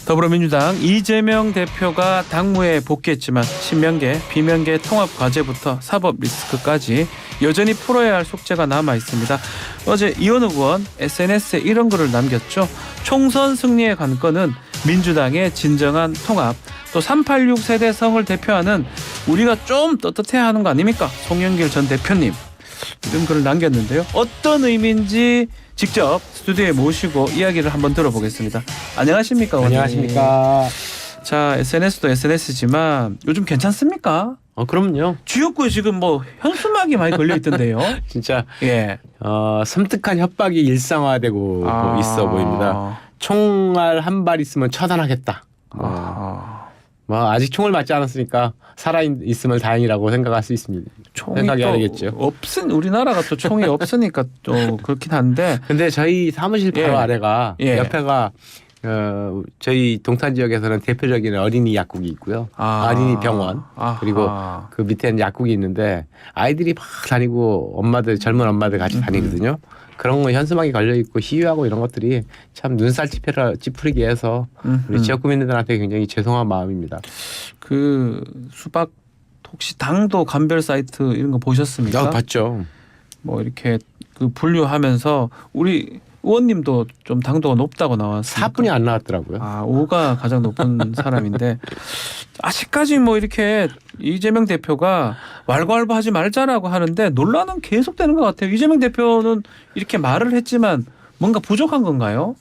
더불어민주당 이재명 대표가 당무에 복귀했지만 친명계, 비명계 통합 과제부터 사법 리스크까지 여전히 풀어야 할 숙제가 남아 있습니다. 어제 이원욱 의원 SNS에 이런 글을 남겼죠. 총선 승리의 관건은 민주당의 진정한 통합, 또 386 세대성을 대표하는 우리가 좀 떳떳해야 하는 거 아닙니까? 송영길 전 대표님 이런 글을 남겼는데요. 어떤 의미인지 직접 스튜디오에 모시고 이야기를 한번 들어보겠습니다. 안녕하십니까? 의원님. 안녕하십니까? 자, SNS도 SNS지만 요즘 괜찮습니까? 그럼요. 지역구에 지금 뭐 현수막이 많이 걸려 있던데요. 진짜 예. 섬뜩한 협박이 일상화되고 있어 보입니다. 총알 한 발 있으면 처단하겠다. 아직 총을 맞지 않았으니까 살아 있음을 다행이라고 생각할 수 있습니다. 생각이 아니겠죠. 우리나라가 또 총이 없으니까 또 그렇긴 한데. 근데 저희 사무실 바로 아래가 옆에가 저희 동탄 지역에서는 대표적인 어린이 약국이 있고요. 어린이 병원 그리고 그 밑에는 약국이 있는데 아이들이 막 다니고 젊은 엄마들 같이 다니거든요. 그런 거 현수막이 걸려 있고 시위하고 이런 것들이 참 눈살 찌푸리게 해서 우리 지역 구민들한테 굉장히 죄송한 마음입니다. 그 수박 혹시 당도 감별 사이트 이런 거 보셨습니까? 봤죠. 뭐 이렇게 그 분류하면서 우리 의원님도 좀 당도가 높다고 나왔습니다. 4분이 안 나왔더라고요. 5가 가장 높은 사람인데 아직까지 뭐 이렇게 이재명 대표가 왈가왈부하지 말자라고 하는데 논란은 계속되는 것 같아요. 이재명 대표는 이렇게 말을 했지만 뭔가 부족한 건가요?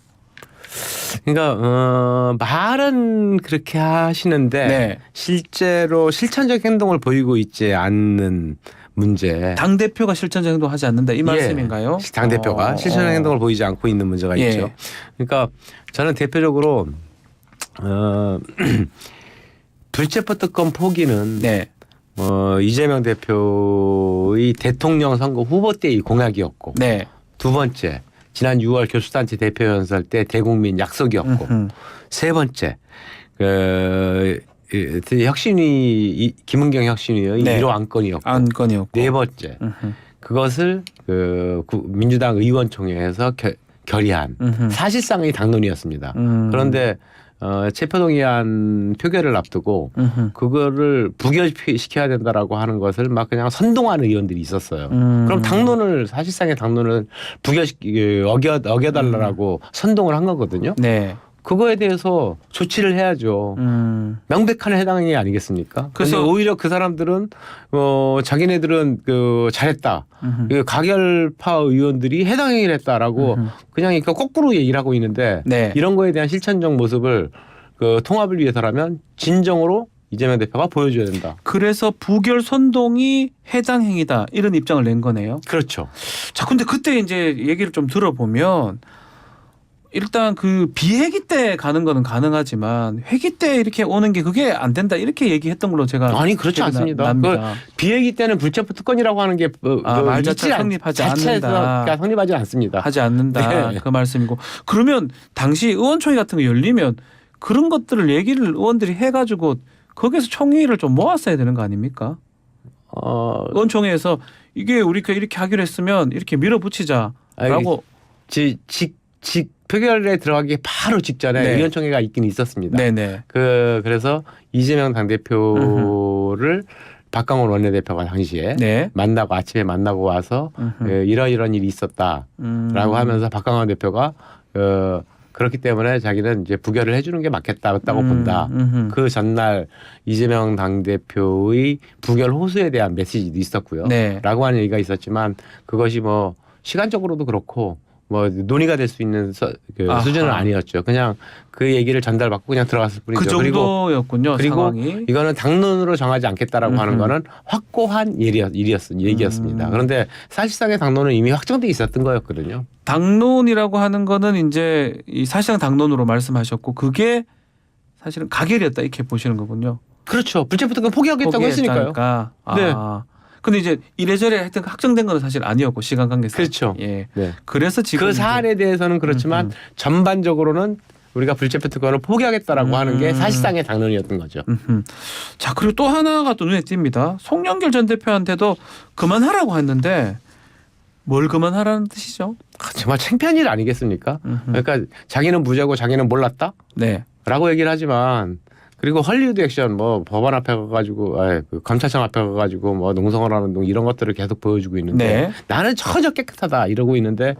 그러니까 말은 그렇게 하시는데 실제로 실천적 행동을 보이고 있지 않는 문제. 당 대표가 실천적 행동하지 않는다 이 말씀인가요? 당 대표가 실천적 행동을 보이지 않고 있는 문제가 있죠. 그러니까 저는 대표적으로 불체포 특권 포기는 이재명 대표의 대통령 선거 후보 때의 공약이었고 두 번째 지난 6월 교수단체 대표연설 때 대국민 약속이었고 세 번째 혁신위 김은경 혁신위의 1호 안건이었고 네 번째 그것을 민주당 의원총회에서 결의한 사실상의 당론이었습니다. 그런데 체포동의안 표결을 앞두고 그거를 부결시켜야 된다라고 하는 것을 막 그냥 선동하는 의원들이 있었어요. 그럼 사실상의 당론을 어겨달라고 선동을 한 거거든요. 그거에 대해서 조치를 해야죠. 명백한 해당이 아니겠습니까? 그래서 오히려 그 사람들은 자기네들은 잘했다. 가결파 의원들이 해당 행위를 했다라고 그냥 그러니까 거꾸로 얘기를 하고 있는데 이런 거에 대한 실천적 모습을 통합을 위해서라면 진정으로 이재명 대표가 보여줘야 된다. 그래서 부결 선동이 해당 행위다 이런 입장을 낸 거네요. 그렇죠. 자, 근데 그때 이제 얘기를 좀 들어보면. 일단 그 비회기 때 가는 거는 가능하지만 회기 때 이렇게 오는 게 그게 안 된다 이렇게 얘기했던 걸로 제가 그렇지 않습니다. 비회기 때는 불체포 특권이라고 하는 게 말 자체가 성립하지 않는다. 성립하지 않습니다. 하지 않는다. 그 말씀이고 그러면 당시 의원총회 같은 거 열리면 그런 것들을 얘기를 의원들이 해가지고 거기서 총의를 좀 모았어야 되는 거 아닙니까? 의원총회에서 이게 우리가 이렇게 하기로 했으면 이렇게 밀어붙이자라고 표결에 들어가기 바로 직전에 의원총회가 있긴 있었습니다. 그래서 이재명 당대표를 박강원 원내대표가 당시에 만나고 아침에 만나고 와서 이런 일이 있었다라고 하면서 박강원 대표가 그렇기 때문에 자기는 이제 부결을 해주는 게 맞겠다고 본다. 그 전날 이재명 당대표의 부결 호소에 대한 메시지도 있었고요. 라고 하는 얘기가 있었지만 그것이 뭐 시간적으로도 그렇고 논의가 될 수 있는 수준은 아니었죠. 그냥 그 얘기를 전달받고 그냥 들어갔을 뿐이죠. 그 정도였군요. 그리고 상황이. 이거는 당론으로 정하지 않겠다라고 하는 거는 확고한 얘기였습니다. 그런데 사실상의 당론은 이미 확정돼 있었던 거였거든요. 당론이라고 하는 거는 이제 이 사실상 당론으로 말씀하셨고 그게 사실은 가결이었다 이렇게 보시는 거군요. 그렇죠. 불체포 특권 포기하겠다고 했으니까요. 근데 이제 이래저래 하여튼 확정된 건 사실 아니었고 시간 관계상. 그렇죠. 그래서 지금 그 사안에 대해서는 그렇지만 전반적으로는 우리가 불체포 특권을 포기하겠다라고 하는 게 사실상의 당론이었던 거죠. 자, 그리고 또 하나가 또 눈에 띕니다. 송영길 전 대표한테도 그만하라고 했는데 뭘 그만하라는 뜻이죠? 정말 창피한 일 아니겠습니까? 그러니까 자기는 무죄고 자기는 몰랐다? 라고 얘기를 하지만 그리고 헐리우드 액션 뭐 법원 앞에 가가지고 그 검찰청 앞에 가가지고 뭐 농성을 동 이런 것들을 계속 보여주고 있는데 네. 나는 전혀 깨끗하다 이러고 있는데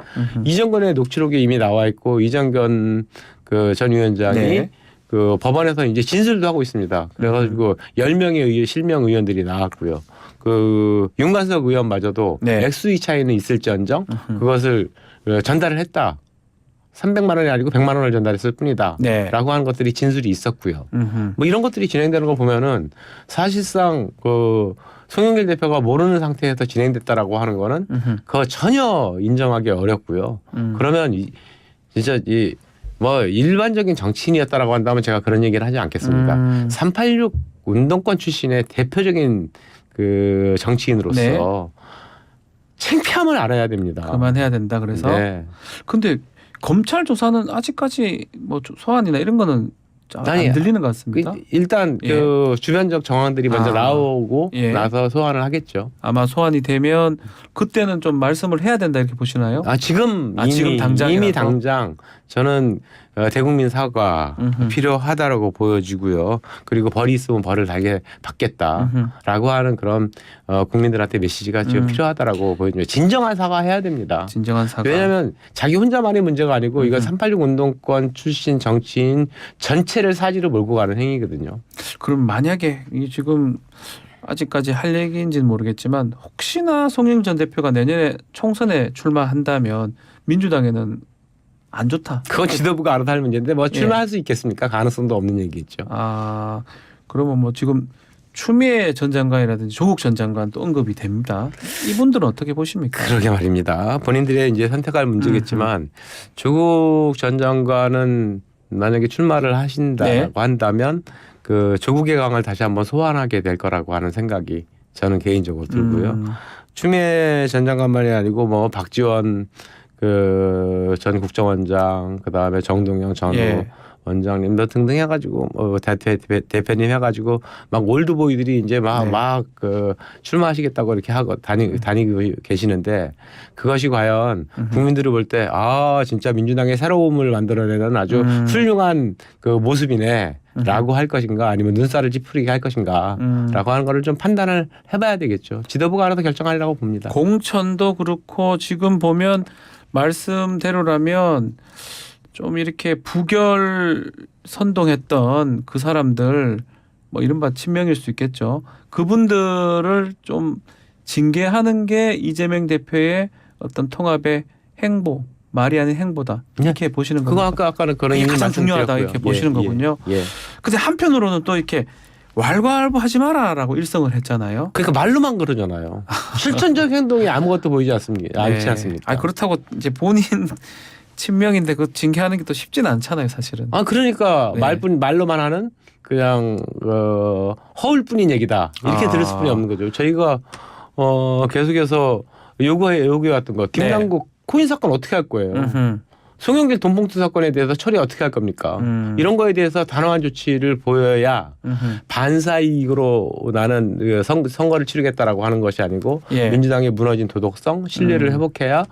이정근의 녹취록에 이미 나와 있고 이정근 그 전 위원장이 네. 그 법원에서 이제 진술도 하고 있습니다. 그래가지고 10명의 실명 의원들이 나왔고요. 그 윤관석 의원마저도 네. 액수의 차이는 있을지언정 그것을 전달을 했다. 300만 원이 아니고 100만 원을 전달했을 뿐이다. 네. 라고 하는 것들이 진술이 있었고요. 뭐 이런 것들이 진행되는 걸 보면은 사실상 그 송영길 대표가 모르는 상태에서 진행됐다라고 하는 거는 그거 전혀 인정하기 어렵고요. 그러면 진짜 뭐 일반적인 정치인이었다라고 한다면 제가 그런 얘기를 하지 않겠습니다. 386 운동권 출신의 대표적인 그 정치인으로서 네. 창피함을 알아야 됩니다. 그만해야 된다. 그래서. 네. 근데 검찰 조사는 아직까지 뭐 소환이나 이런 거는 안 들리는 것 같습니다. 일단 예. 그 주변적 정황들이 먼저 나오고 예. 나서 소환을 하겠죠. 아마 소환이 되면 그때는 좀 말씀을 해야 된다 이렇게 보시나요? 지금 이미 당장 저는 대국민 사과 필요하다라고 보여지고요. 그리고 벌이 있으면 벌을 달게 받겠다라고 하는 그런 국민들한테 메시지가 지금 필요하다라고 보여집니다. 진정한 사과해야 됩니다. 진정한 사과. 왜냐하면 자기 혼자만의 문제가 아니고 이건 386 운동권 출신 정치인 전체를 사지로 몰고 가는 행위거든요. 그럼 만약에 이 지금 아직까지 할 얘기인지는 모르겠지만 혹시나 송영길 전 대표가 내년에 총선에 출마한다면 민주당에는 안 좋다. 그건 지도부가 알아서 할 문제인데 뭐 출마할 예. 수 있겠습니까? 가능성도 없는 얘기겠죠. 그러면 뭐 지금 추미애 전 장관이라든지 조국 전 장관도 언급이 됩니다. 이분들은 어떻게 보십니까? 그러게 말입니다. 본인들의 이제 선택할 문제겠지만 조국 전 장관은 만약에 출마를 하신다고 네. 한다면 그 조국의 강을 다시 한번 소환하게 될 거라고 하는 생각이 저는 개인적으로 들고요. 추미애 전 장관만이 아니고 뭐 박지원 그 전 국정원장 그다음에 정동영 전 예. 원장님 등등 해가지고 대표님 해가지고 막 올드보이들이 이제 막 그 출마하시겠다고 이렇게 하고 다니고 계시는데 그것이 과연 국민들이 볼 때 진짜 민주당의 새로움을 만들어내는 아주 훌륭한 그 모습이네라고 할 것인가 아니면 눈살을 찌푸리게 할 것인가라고 하는 거를 좀 판단을 해봐야 되겠죠. 지도부가 알아서 결정하리라고 봅니다. 공천도 그렇고 지금 보면 말씀대로라면 좀 이렇게 부결 선동했던 그 사람들 뭐 이른바 친명일 수 있겠죠. 그분들을 좀 징계하는 게 이재명 대표의 어떤 통합의 행보, 말이 아닌 행보다 이렇게 보시는 겁니다. 그거 아까는 그런 가장 중요하다 이렇게 보시는 거군요. 근데 한편으로는 또 이렇게 왈가왈부하지 마라라고 일성을 했잖아요. 그러니까 말로만 그러잖아요. 실천적 행동이 아무것도 보이지 않습니다. 않지 않습니까? 그렇다고 이제 본인 친명인데 그 징계하는 게 또 쉽지는 않잖아요, 사실은. 그러니까 말로만 하는 그냥 허울뿐인 얘기다 이렇게 들을 수뿐이 없는 거죠. 저희가 계속해서 요구해왔던 거 김남국 코인 사건 어떻게 할 거예요? 송영길 돈봉투 사건에 대해서 처리 어떻게 할 겁니까? 이런 거에 대해서 단호한 조치를 보여야 반사이익으로 나는 선거를 치르겠다라고 하는 것이 아니고 민주당의 무너진 도덕성, 신뢰를 회복해야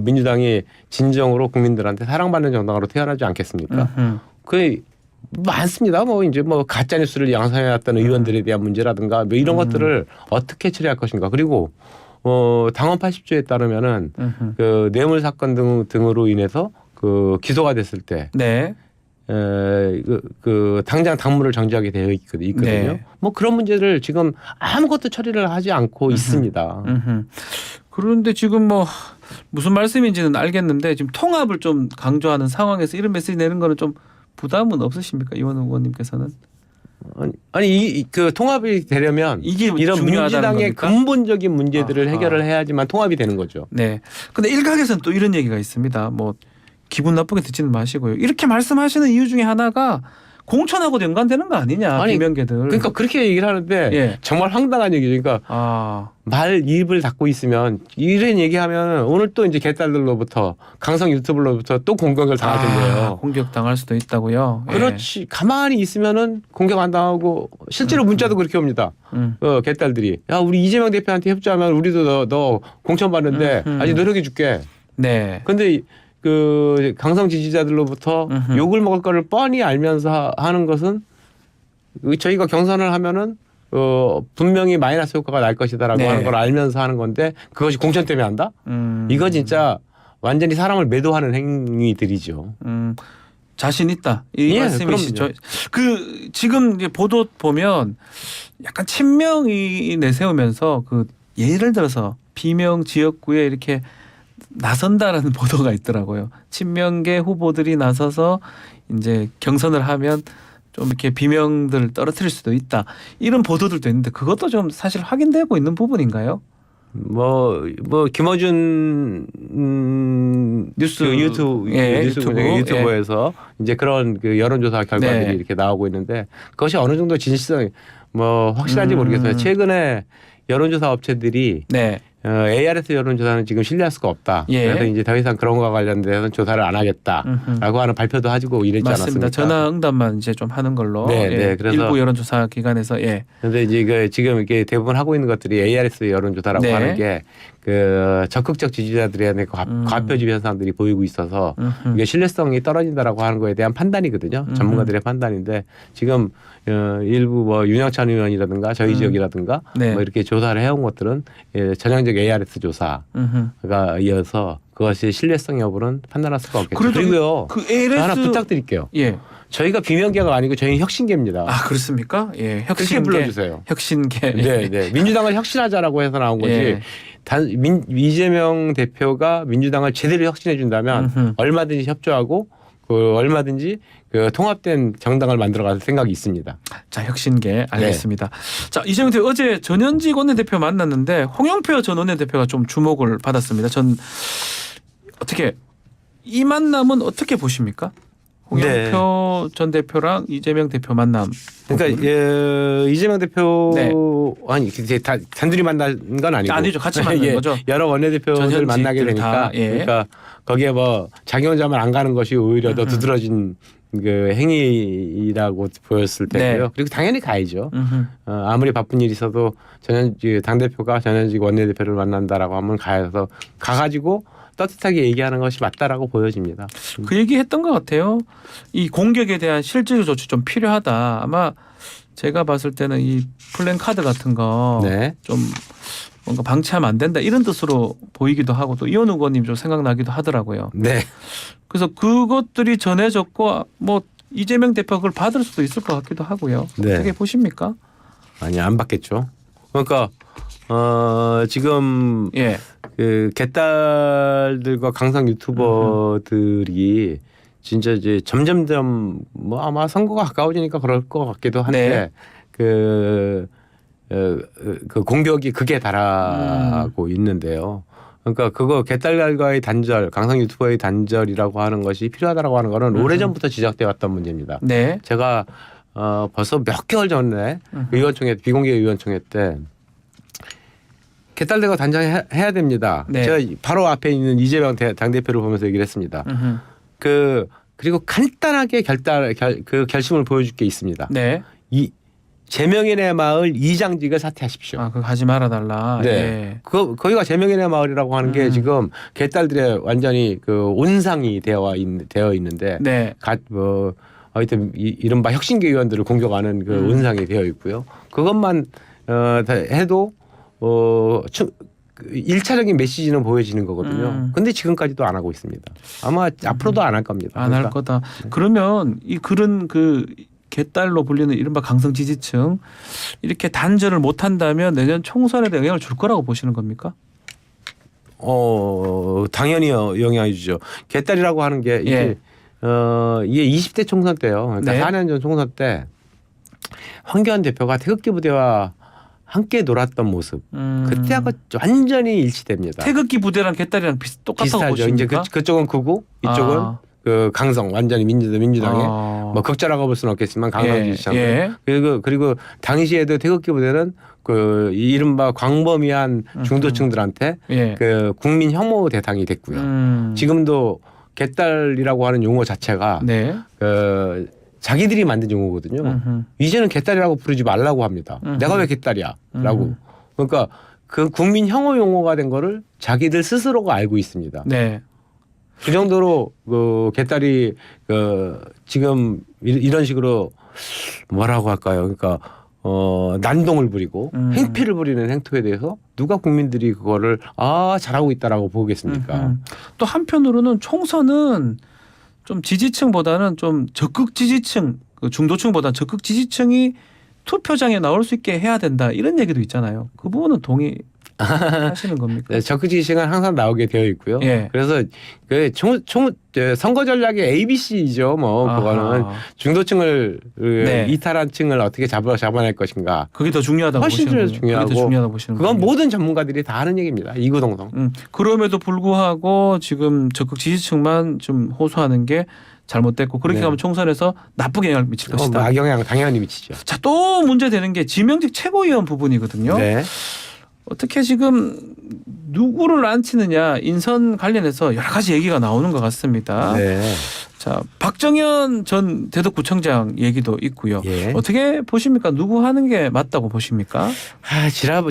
민주당이 진정으로 국민들한테 사랑받는 정당으로 태어나지 않겠습니까? 그 많습니다. 뭐 이제 뭐 가짜 뉴스를 양산해왔던 의원들에 대한 문제라든가 뭐 이런 것들을 어떻게 처리할 것인가. 그리고 당헌 80조에 따르면은 그 뇌물 사건 등으로 인해서 그 기소가 됐을 때 네. 당장 당무를 정지하게 되어 있거든요. 네. 뭐 그런 문제를 지금 아무것도 처리를 하지 않고 있습니다. 그런데 지금 뭐 무슨 말씀인지는 알겠는데 지금 통합을 좀 강조하는 상황에서 이런 메시지 내는 거는 좀 부담은 없으십니까? 이원우 의원님께서는? 아니 그 통합이 되려면 이게 이런 민주당의 겁니까? 근본적인 문제들을 해결을 해야지만 통합이 되는 거죠. 네. 근데 일각에서는 또 이런 얘기가 있습니다. 뭐 기분 나쁘게 듣지는 마시고요. 이렇게 말씀하시는 이유 중에 하나가 공천하고 연관되는 거 아니냐, 비명계들. 그러니까 그렇게 얘기를 하는데 정말 황당한 얘기죠. 그러니까 말 입을 닫고 있으면 이런 얘기하면 오늘 또 이제 개딸들로부터 강성 유튜브로부터 또 공격을 당하실 거예요. 공격 당할 수도 있다고요. 그렇지. 가만히 있으면은 공격 안 당하고 실제로 문자도 그렇게 옵니다. 개딸들이 야 우리 이재명 대표한테 협조하면 우리도 너 공천 받는데 아직 노력해 줄게. 네. 근데 그 강성 지지자들로부터 욕을 먹을 거를 뻔히 알면서 하는 것은 저희가 경선을 하면은 분명히 마이너스 효과가 날 것이다라고 네. 하는 걸 알면서 하는 건데 그것이 공천 때문에 한다? 이거 진짜 완전히 사람을 매도하는 행위들이죠. 자신 있다 이 말씀이시죠. 그 지금 이제 보도 보면 약간 친명이 내세우면서 그 예를 들어서 비명 지역구에 이렇게 나선다라는 보도가 있더라고요. 친명계 후보들이 나서서 이제 경선을 하면 좀 이렇게 비명들 떨어뜨릴 수도 있다. 이런 보도들도 있는데 그것도 좀 사실 확인되고 있는 부분인가요? 김어준 뉴스 그 유튜브에서 이제 그런 그 여론조사 결과들이 네. 이렇게 나오고 있는데 그것이 어느 정도 진실성이 확실한지 모르겠어요. 최근에 여론조사 업체들이 네. ARS 여론조사는 지금 신뢰할 수가 없다. 예. 그래서 이제 더 이상 그런 거와 관련돼서는 조사를 안 하겠다라고 하는 발표도 하고 이랬지 맞습니다. 않았습니까? 전화 응답만 이제 좀 하는 걸로. 네, 네. 그래서 일부 여론조사 기관에서 그런데 이제 지금 이게 대부분 하고 있는 것들이 ARS 여론조사라고 네. 하는 게 그 적극적 지지자들의 과표집 현상들이 보이고 있어서 이게 신뢰성이 떨어진다라고 하는 거에 대한 판단이거든요. 전문가들의 판단인데 지금 일부 윤영찬 의원이라든가 저희 지역이라든가 네. 이렇게 조사를 해온 것들은 전형적 ARS 조사가 이어서 그것이 신뢰성 여부는 판단할 수가 없겠죠. 그리고요. 그 ARS 하나 부탁드릴게요. 예. 저희가 비명계가 아니고 저희는 혁신계입니다. 아 그렇습니까? 예. 혁신계 불러주세요. 혁신계. 네, 네. 민주당을 혁신하자라고 해서 나온 거지. 예. 이재명 대표가 민주당을 제대로 혁신해 준다면 얼마든지 협조하고 얼마든지 그 통합된 정당을 만들어갈 생각이 있습니다. 자 혁신계 알겠습니다. 네. 자 이재명 대표 어제 전현직 원내대표 만났는데 홍영표 전 원내대표가 좀 주목을 받았습니다. 전 어떻게 이 만남은 어떻게 보십니까? 홍영표 전 대표랑 이재명 대표 만남. 그러니까 이재명 대표 아니 이제 다 단둘이 만난 건 아니고 아니죠. 같이 만난 거죠. 여러 원내대표들 만나게 되니까 그러니까 거기에 장애 혼자만 안 가는 것이 오히려 더 두드러진 그 행위라고 보였을 테고요. 그리고 당연히 가야죠. 아무리 바쁜 일이 있어도 당 대표가 전현직 원내대표를 만난다라고 하면 가가지고 따뜻하게 얘기하는 것이 맞다라고 보여집니다. 그 얘기했던 것 같아요. 이 공격에 대한 실질적 조치 좀 필요하다. 아마 제가 봤을 때는 이 플랜카드 같은 거 좀 뭔가 방치하면 안 된다 이런 뜻으로 보이기도 하고 또 이원 의원님 좀 생각나기도 하더라고요. 네. 그래서 그것들이 전해졌고 이재명 대표가 그걸 받을 수도 있을 것 같기도 하고요. 어떻게 보십니까? 아니 안 받겠죠. 그러니까 지금 그 개딸들과 강성 유튜버들이 진짜 이제 점점점 아마 선거가 가까워지니까 그럴 것 같기도 한데 그 공격이 극에 달하고 있는데요. 그러니까 그거 개딸들과의 단절, 강성 유튜버의 단절이라고 하는 것이 필요하다라고 하는 거는 오래전부터 지적되어 왔던 문제입니다. 제가 벌써 몇 개월 전에 의원총회 비공개 의원총회 때 개딸들과 단절해야 됩니다. 제가 바로 앞에 있는 이재명 당대표를 보면서 얘기를 했습니다. 그리고 간단하게 그 결심을 보여줄 게 있습니다. 이 제명인의 마을 이장직을 사퇴하십시오. 그거 하지 말아달라. 거기가 제명인의 마을이라고 하는 게 지금 개딸들의 완전히 그 온상이 되어 있는데 하여튼 이른바 혁신계 의원들을 공격하는 그 온상이 되어 있고요. 그것만 해도 1차적인 메시지는 보여지는 거거든요. 근데 지금까지도 안 하고 있습니다. 아마 앞으로도 안 할 겁니다. 안 할 거다. 그러면 이 그런 그 개딸로 불리는 이른바 강성 지지층 이렇게 단절을 못 한다면 내년 총선에도 영향을 줄 거라고 보시는 겁니까? 당연히 영향을 주죠. 개딸이라고 하는 게 이게 20대 총선 때요. 그러니까 4년 전 총선 때 황교안 대표가 태극기 부대와 함께 놀았던 모습 그때하고 완전히 일치됩니다. 태극기 부대랑 개딸이랑 똑같다고 보십니까? 이제 그쪽은 극우, 이쪽은 그 강성 완전히 민주당의 극자라고 볼 수는 없겠지만 강성 지지층. 그리고 당시에도 태극기 부대는 그 이른바 광범위한 중도층들한테 그 국민 혐오 대상이 됐고요. 지금도 개딸이라고 하는 용어 자체가 그 자기들이 만든 용어거든요. 이제는 개딸이라고 부르지 말라고 합니다. 내가 왜 개딸이야? 라고. 그러니까 그 국민 혐오 용어가 된 거를 자기들 스스로가 알고 있습니다. 그 정도로 그 개딸이 그 지금 이런 식으로 뭐라고 할까요? 그러니까 난동을 부리고 행패를 부리는 행토에 대해서 누가 국민들이 그거를 잘하고 있다라고 보겠습니까? 또 한편으로는 총선은 좀 지지층보다는 좀 적극 지지층, 중도층보다 적극 지지층이 투표장에 나올 수 있게 해야 된다 이런 얘기도 있잖아요. 그 부분은 동의하시는 겁니까? 네, 적극 지지층은 항상 나오게 되어 있고요. 예. 그래서 그 선거 전략의 ABC죠. 뭐 그거는 중도층을 네. 이탈한 층을 어떻게 잡아낼 것인가. 그게 더 중요하다고 훨씬 보시는 중요하고 그게 더 중요하다고 보시는 그건 모든 전문가들이 다 하는 얘기입니다. 이구동성. 그럼에도 불구하고 지금 적극 지지층만 좀 호소하는 게 잘못됐고 그렇게 네. 가면 총선에서 나쁘게 영향을 미칠 것이다. 악영향 당연히 미치죠. 자, 또 문제되는 게 지명직 최고위원 부분이거든요. 네. 어떻게 지금 누구를 앉히느냐 인선 관련해서 여러 가지 얘기가 나오는 것 같습니다. 네. 자, 박정현 전 대덕구청장 얘기도 있고요. 예. 어떻게 보십니까? 누구 하는 게 맞다고 보십니까?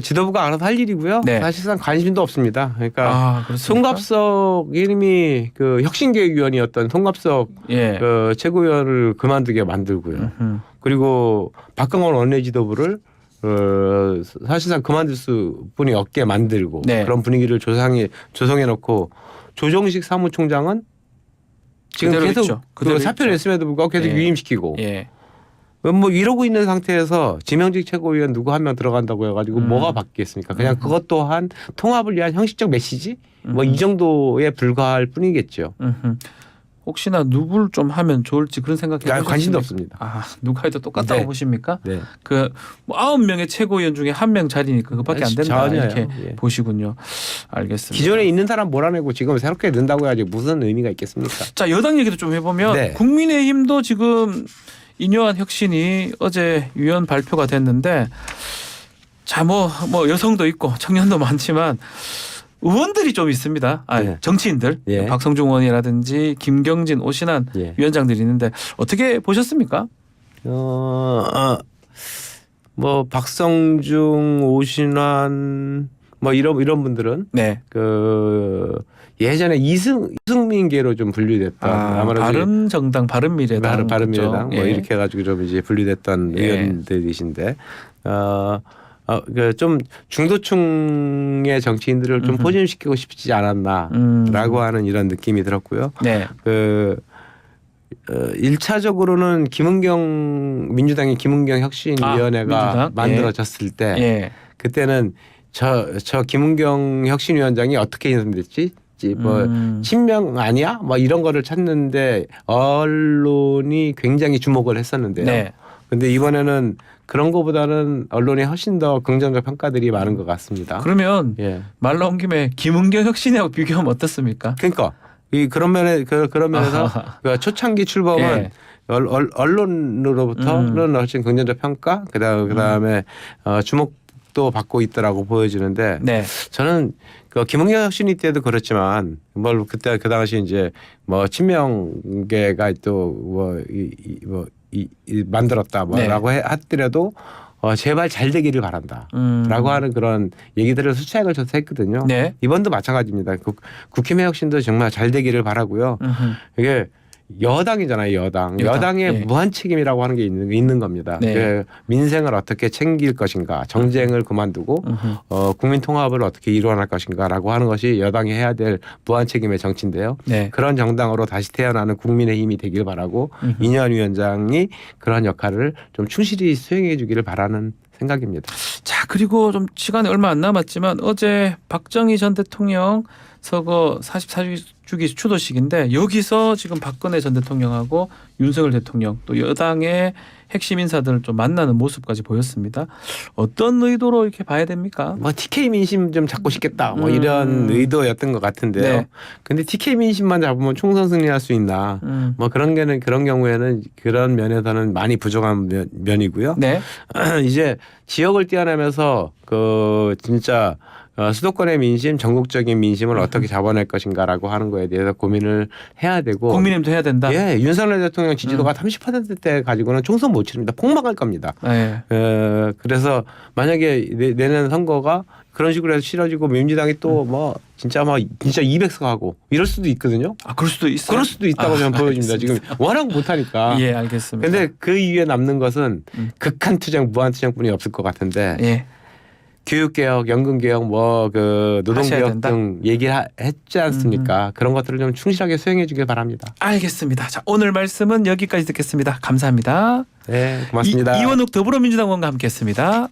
지도부가 알아서 할 일이고요. 네. 사실상 관심도 없습니다. 그러니까 송갑석 이름이 그 혁신계획위원이었던 송갑석 예. 그 최고위원을 그만두게 만들고요. 그리고 박강원 원내지도부를 사실상 그만둘 수뿐이 없게 만들고 네. 그런 분위기를 조성해 놓고 조정식 사무총장은 지금 계속 그대로 사표를 냈음에도 불구하고 계속 예. 유임시키고 예. 뭐 이러고 있는 상태에서 지명직 최고위원 누구 한 명 들어간다고 해가지고 뭐가 바뀌겠습니까? 그냥 그것 또한 통합을 위한 형식적 메시지 뭐 이 정도에 불과할 뿐이겠죠. 혹시나 누구를 좀 하면 좋을지 그런 생각해 보셨습니까? 관심도 없습니다. 누가 해도 똑같다고 네. 보십니까? 네. 그 9명의 최고위원 중에 1명 자리니까 그것밖에 안 된다 전혀요. 이렇게 예. 보시군요. 알겠습니다. 기존에 있는 사람 몰아내고 지금 새롭게 넣는다고 해야지 무슨 의미가 있겠습니까? 자, 여당 얘기도 좀 해보면 네. 국민의힘도 지금 인요한 혁신이 어제 위원 발표가 됐는데 자, 뭐 여성도 있고 청년도 많지만 의원들이 좀 있습니다. 네. 정치인들 예. 박성중 의원이라든지 김경진, 오신환 예. 위원장들이 있는데 어떻게 보셨습니까? 뭐 박성중, 오신환 뭐 이런 분들은 네. 그 예전에 이승민계로 좀 분류됐던 바른정당, 바른미래당, 바른미래당 뭐 예. 이렇게 해가지고 좀 이제 분류됐던 예. 의원들이신데. 좀 중도층의 정치인들을 좀 포진시키고 싶지 않았나라고 하는 이런 느낌이 들었고요. 네. 1차적으로는 민주당의 김은경 혁신위원회가 만들어졌을 때 예. 그때는 저 김은경 혁신위원장이 어떻게 인선됐지? 뭐 친명 아니야? 뭐 이런 거를 찾는데 언론이 굉장히 주목을 했었는데요. 네. 근데 이번에는 그런 거보다는 언론이 훨씬 더 긍정적 평가들이 많은 것 같습니다. 그러면 말 나온 김에 김은경 혁신하고 비교하면 어떻습니까? 그러니까 그런 면에서 그 초창기 출범은 언론으로부터는 훨씬 긍정적 평가, 그다음에 주목도 받고 있더라고 보여지는데 네. 저는 그 김은경 혁신위 때도 그렇지만 그때 그 당시 이제 뭐 친명계가 또 만들었다 뭐라고 하더라도 제발 잘 되기를 바란다라고 하는 그런 얘기들을 수차례 걸쳐서 했거든요. 네. 이번도 마찬가지입니다. 국힘의 혁신도 정말 잘 되기를 바라고요. 이게 여당이잖아요, 여당의 무한 책임이라고 하는 게 있는 겁니다. 네. 민생을 어떻게 챙길 것인가, 정쟁을 그만두고 국민 통합을 어떻게 이루어낼 것인가라고 하는 것이 여당이 해야 될 무한 책임의 정치인데요. 네. 그런 정당으로 다시 태어나는 국민의힘이 되기를 바라고 인요한 위원장이 그런 역할을 좀 충실히 수행해 주기를 바라는 생각입니다. 자, 그리고 좀 시간이 얼마 안 남았지만 어제 박정희 전 대통령 서거 44주기 추도식인데 여기서 지금 박근혜 전 대통령하고 윤석열 대통령 또 여당의 핵심 인사들을 좀 만나는 모습까지 보였습니다. 어떤 의도로 이렇게 봐야 됩니까? 뭐 TK 민심 좀 잡고 싶겠다 뭐 이런 의도였던 것 같은데요. 네. 근데 TK 민심만 잡으면 총선 승리할 수 있나? 뭐 그런 경우에는 그런 면에서는 많이 부족한 면이고요. 네. 이제 지역을 뛰어내면서 진짜 수도권의 민심, 전국적인 민심을 어떻게 잡아낼 것인가라고 하는 거에 대해서 고민을 해야 되고 국민의힘도 해야 된다. 예, 윤석열 대통령 지지도가 30%대 가지고는 총선 못 치릅니다. 폭망할 겁니다. 네. 그래서 만약에 내년 선거가 그런 식으로 해서 치러지고 민주당이 또 뭐 진짜 200석 하고 이럴 수도 있거든요. 아, 그럴 수도 있어요. 그럴 수도 있다고 저는 보여집니다. 지금 워낙 못하니까. 예, 알겠습니다. 근데 그 이후에 남는 것은 극한 투쟁, 무한 투쟁뿐이 없을 것 같은데. 예. 교육개혁, 연금개혁, 노동개혁 등 얘기했지 않습니까? 그런 것들을 좀 충실하게 수행해 주길 바랍니다. 알겠습니다. 자, 오늘 말씀은 여기까지 듣겠습니다. 감사합니다. 네, 고맙습니다. 이원욱 더불어민주당 의원과 함께했습니다.